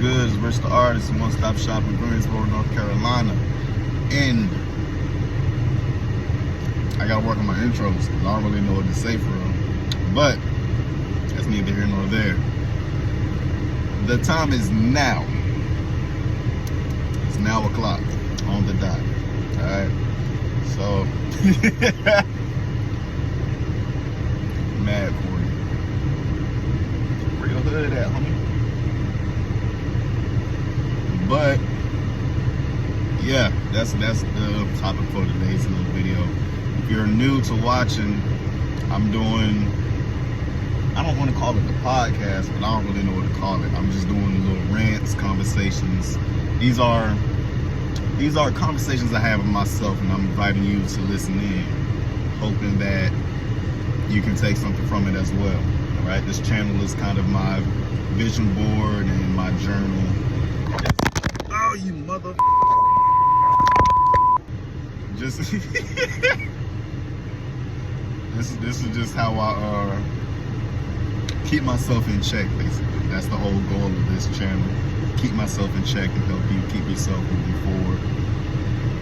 good? It's Rich the Artist, one-stop shop in Greensboro, North Carolina. And I gotta work on my intros. I don't really know what to say for real. But that's neither here nor there. The time is now. It's now o'clock on the dot. Alright. So mad for you. Where your hood at, homie? But yeah, that's the topic for today's little video. If you're new to watching, I'm doing, I don't want to call it a podcast, but I don't really know what to call it. I'm just doing little rants, conversations. These are conversations I have with myself, and I'm inviting you to listen in, hoping that you can take something from it as well. All right, this channel is kind of my vision board and my journal. Oh, you mother! Just this is just how I keep myself in check. Basically, that's the whole goal of this channel. Keep myself in check and help you keep yourself moving forward.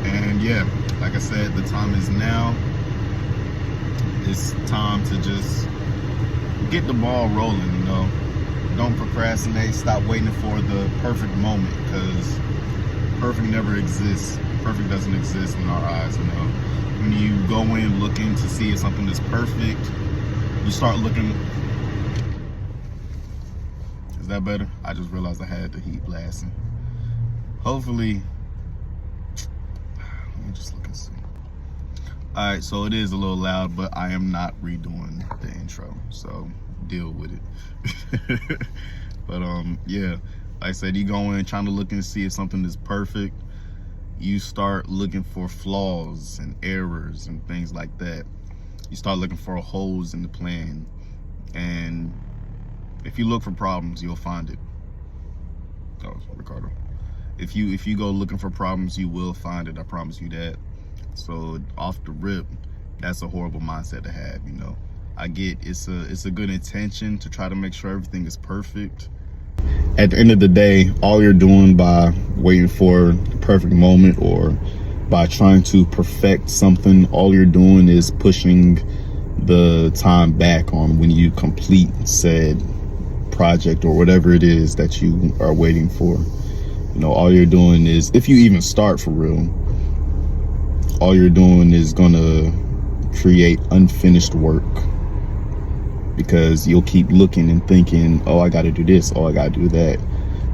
And yeah, like I said, the time is now. It's time to just get the ball rolling, you know. Don't procrastinate. Stop waiting for the perfect moment, because perfect never exists. Perfect doesn't exist in our eyes, you know. When you go in looking to see if something is perfect, you start looking. Is that better? I just realized I had the heat blasting. Hopefully, let me just look and see. All right, so it is a little loud, but I am not redoing the intro, so deal with it. But yeah, like I said, you go in trying to look and see if something is perfect. You start looking for flaws and errors and things like that. You start looking for holes in the plan, and if you look for problems, you'll find it. Oh, Ricardo. If you go looking for problems, you will find it. I promise you that. So off the rip, that's a horrible mindset to have, you know. I get it's a good intention to try to make sure everything is perfect. At the end of the day, all you're doing by waiting for the perfect moment or by trying to perfect something, all you're doing is pushing the time back on when you complete said project or whatever it is that you are waiting for. You know, all you're doing is, if you even start for real, all you're doing is gonna create unfinished work, because you'll keep looking and thinking, oh, I gotta do this, oh, I gotta do that.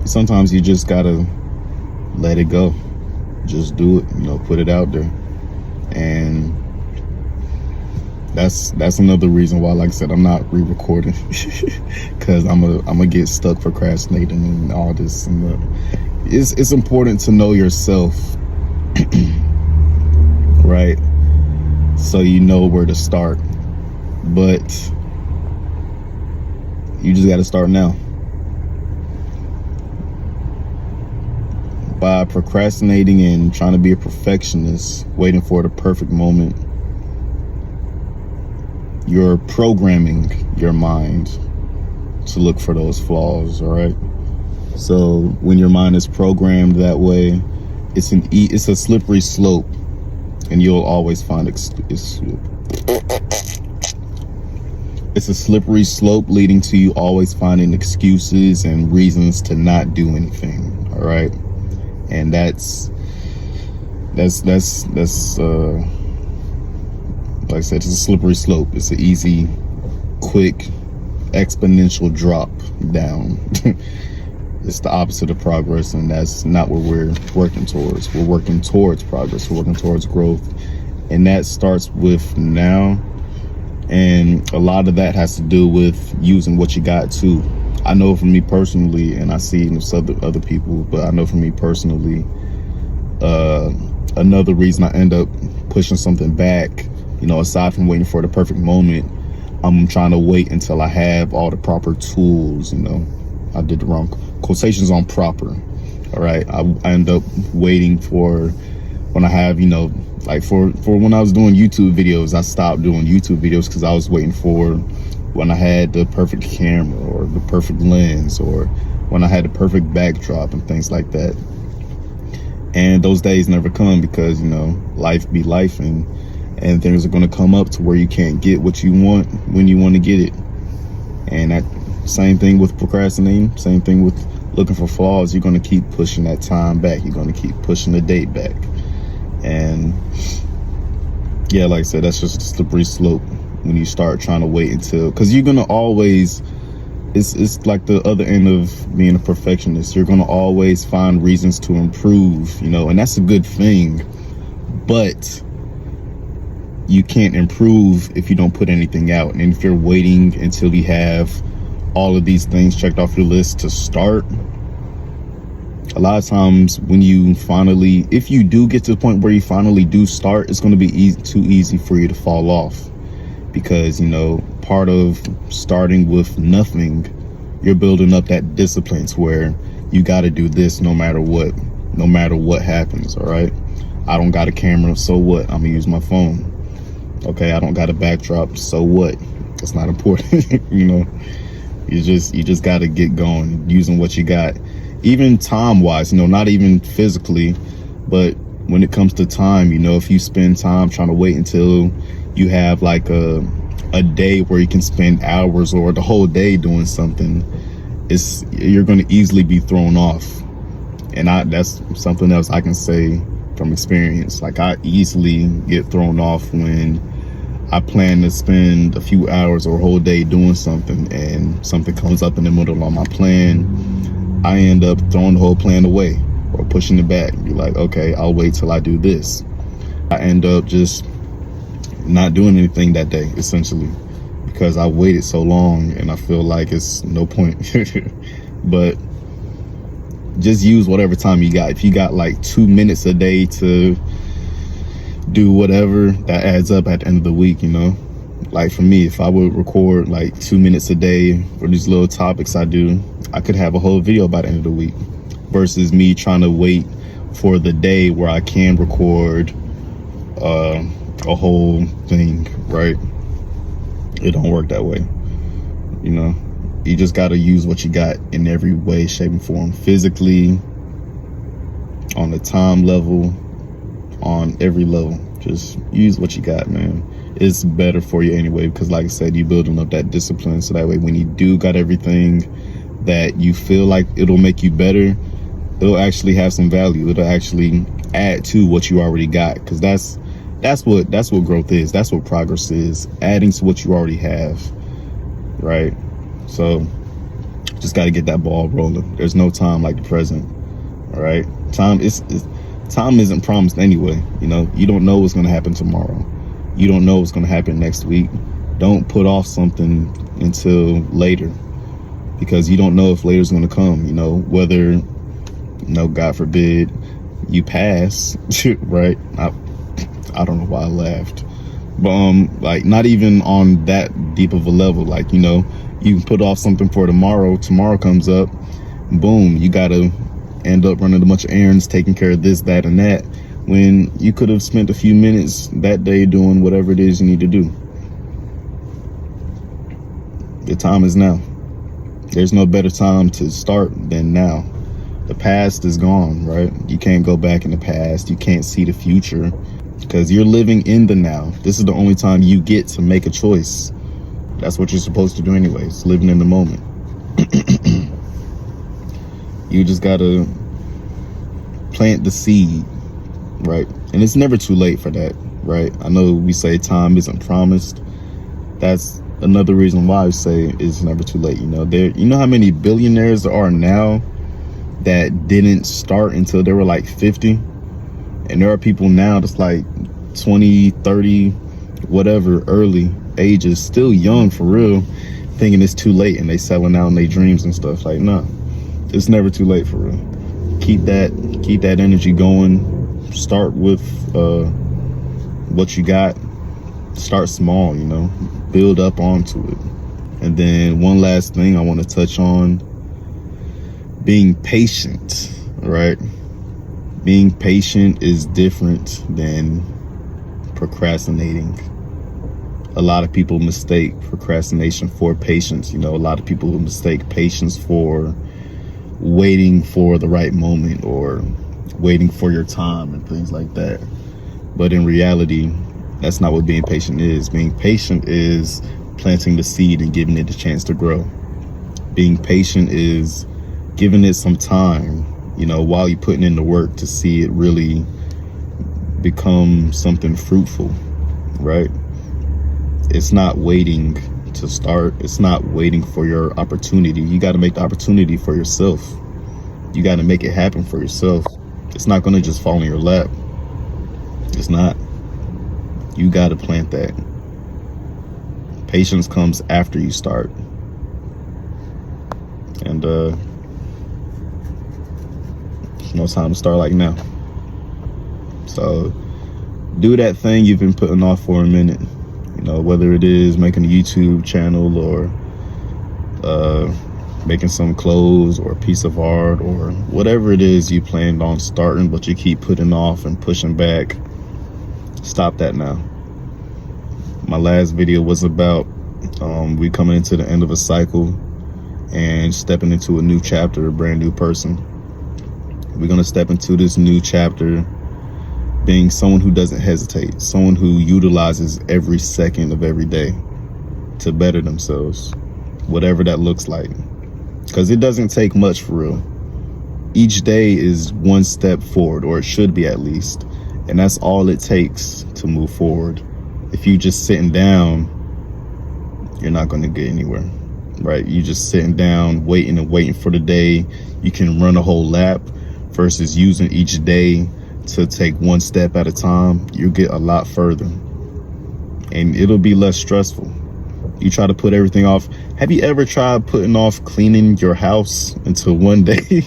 Sometimes you just gotta let it go. Just do it, you know, put it out there. And that's another reason why, like I said, I'm not re-recording, because I'm gonna get stuck procrastinating and all this. And it's important to know yourself, right? So you know where to start, but you just got to start now. By procrastinating and trying to be a perfectionist, waiting for the perfect moment, you're programming your mind to look for those flaws, all right? So when your mind is programmed that way, it's a slippery slope, and you'll always find it's a slippery slope leading to you always finding excuses and reasons to not do anything, all right? And that's like I said, it's a slippery slope. It's an easy, quick, exponential drop down. It's the opposite of progress, and that's not what we're working towards. We're working towards progress. We're working towards growth, and that starts with now. And a lot of that has to do with using what you got too. I know for me personally, and I see it in other people, but I know for me personally, another reason I end up pushing something back, you know, aside from waiting for the perfect moment, I'm trying to wait until I have all the proper tools, you know. I did the wrong quotations on proper. All right. I end up waiting for when I have, you know, like for when I was doing YouTube videos, I stopped doing YouTube videos because I was waiting for when I had the perfect camera or the perfect lens or when I had the perfect backdrop and things like that. And those days never come because, you know, life be life, and things are going to come up to where you can't get what you want when you want to get it. And that same thing with procrastinating, same thing with looking for flaws. You're going to keep pushing that time back. You're going to keep pushing the date back. And yeah, like I said, that's just a slippery slope when you start trying to wait until, because you're going to always, it's like the other end of being a perfectionist. You're going to always find reasons to improve, you know, and that's a good thing. But you can't improve if you don't put anything out. And if you're waiting until you have all of these things checked off your list to start, a lot of times when you finally, if you do get to the point where you finally do start, it's going to be too easy for you to fall off. Because, you know, part of starting with nothing, you're building up that discipline to where you got to do this no matter what happens. All right. I don't got a camera, so what? I'm gonna use my phone. Okay, I don't got a backdrop, so what? It's not important. You know, you just got to get going using what you got, even time wise, you know, not even physically, but when it comes to time, you know, if you spend time trying to wait until you have like a day where you can spend hours or the whole day doing something, you're going to easily be thrown off. And that's something else I can say from experience. Like, I easily get thrown off when I plan to spend a few hours or a whole day doing something, and something comes up in the middle of my plan. I end up throwing the whole plan away or pushing it back. Be like, okay, I'll wait till I do this. I end up just not doing anything that day, essentially, because I waited so long and I feel like it's no point. But just use whatever time you got. If you got like 2 minutes a day to do whatever, that adds up at the end of the week, you know. Like for me, if I would record like 2 minutes a day for these little topics I do, I could have a whole video by the end of the week, versus me trying to wait for the day where I can record a whole thing, right? It don't work that way, you know. You just got to use what you got in every way, shape, and form. Physically, on the time level, on every level. Just use what you got, man. It's better for you anyway, because like I said, you're building up that discipline, so that way when you do got everything that you feel like it'll make you better, it'll actually have some value. It'll actually add to what you already got, because that's what growth is. That's what progress is, adding to what you already have, right? So just got to get that ball rolling. There's no time like the present. All right, time isn't promised anyway. You know, you don't know what's going to happen tomorrow. You don't know what's going to happen next week. Don't put off something until later, because you don't know if later's going to come. You know, whether, you know, God forbid you pass, right? I don't know why I laughed, but like, not even on that deep of a level. Like, you know, you can put off something for tomorrow. Tomorrow comes up, boom, you gotta end up running a bunch of errands, taking care of this, that, and that, when you could have spent a few minutes that day doing whatever it is you need to do. The time is now. There's no better time to start than now. The past is gone, right? You can't go back in the past. You can't see the future, because you're living in the now. This is the only time you get to make a choice. That's what you're supposed to do anyways, living in the moment. You just gotta plant the seed, right? And it's never too late for that, right? I know we say time isn't promised. That's another reason why I say it's never too late. You know, you know how many billionaires there are now that didn't start until they were like 50? And there are people now that's like 20, 30, whatever, early ages, still young for real, thinking it's too late, and they selling out in their dreams and stuff. Like, no, it's never too late for real. Keep that energy going. Start with what you got. Start small, you know, build up onto it. And then one last thing I want to touch on, being patient, right? Being patient is different than procrastinating. A lot of people mistake procrastination for patience. You know, a lot of people mistake patience for waiting for the right moment or waiting for your time and things like that. But in reality, that's not what being patient is. Being patient is planting the seed and giving it a chance to grow. Being patient is giving it some time, you know, while you're putting in the work to see it really become something fruitful, right? It's not waiting to start. It's not waiting for your opportunity. You got to make the opportunity for yourself. You got to make it happen for yourself. It's not going to just fall in your lap. It's not. You got to plant that. Patience comes after you start. And there's no time to start like now. So do that thing you've been putting off for a minute. You know, whether it is making a YouTube channel or making some clothes or a piece of art or whatever it is you planned on starting, but you keep putting off and pushing back. Stop that now. My last video was about we coming into the end of a cycle and stepping into a new chapter, a brand new person. We're going to step into this new chapter being someone who doesn't hesitate, someone who utilizes every second of every day to better themselves, whatever that looks like. Because it doesn't take much for real. Each day is one step forward, or it should be at least. And that's all it takes to move forward. If you just sitting down, you're not going to get anywhere, right? You just sitting down, waiting and waiting for the day. You can run a whole lap versus using each day to take one step at a time. You'll get a lot further and it'll be less stressful. You try to put everything off. Have you ever tried putting off cleaning your house until one day?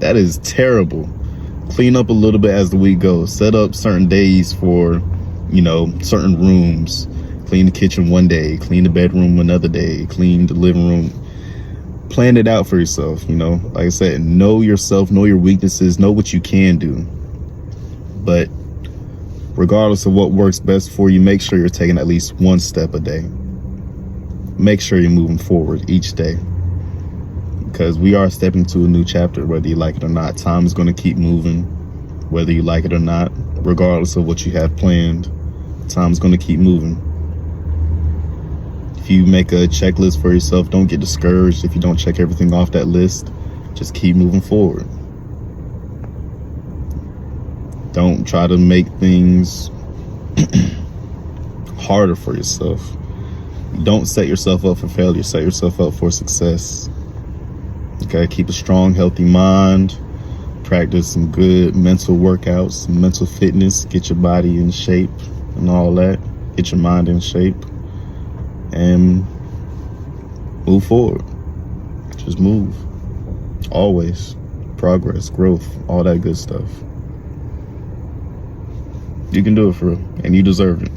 That is terrible. Clean up a little bit as the week goes. Set up certain days for, you know, certain rooms. Clean the kitchen one day, clean the bedroom another day, clean the living room. Plan it out for yourself, you know. Like I said, know yourself, know your weaknesses, know what you can do. But regardless of what works best for you, make sure you're taking at least one step a day. Make sure you're moving forward each day. Because we are stepping to a new chapter, whether you like it or not. Time is going to keep moving, whether you like it or not. Regardless of what you have planned, time is going to keep moving. If you make a checklist for yourself, don't get discouraged if you don't check everything off that list. Just keep moving forward. Don't try to make things harder for yourself. Don't set yourself up for failure. Set yourself up for success. Okay, keep a strong, healthy mind. Practice some good mental workouts, some mental fitness. Get your body in shape and all that. Get your mind in shape. And move forward. Just move. Always. Progress, growth, all that good stuff. You can do it for real, and you deserve it.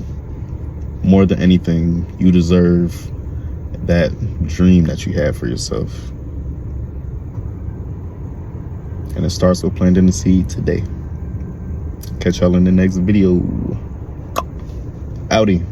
More than anything, you deserve that dream that you have for yourself. And it starts with planting the seed today. Catch y'all in the next video. Outie.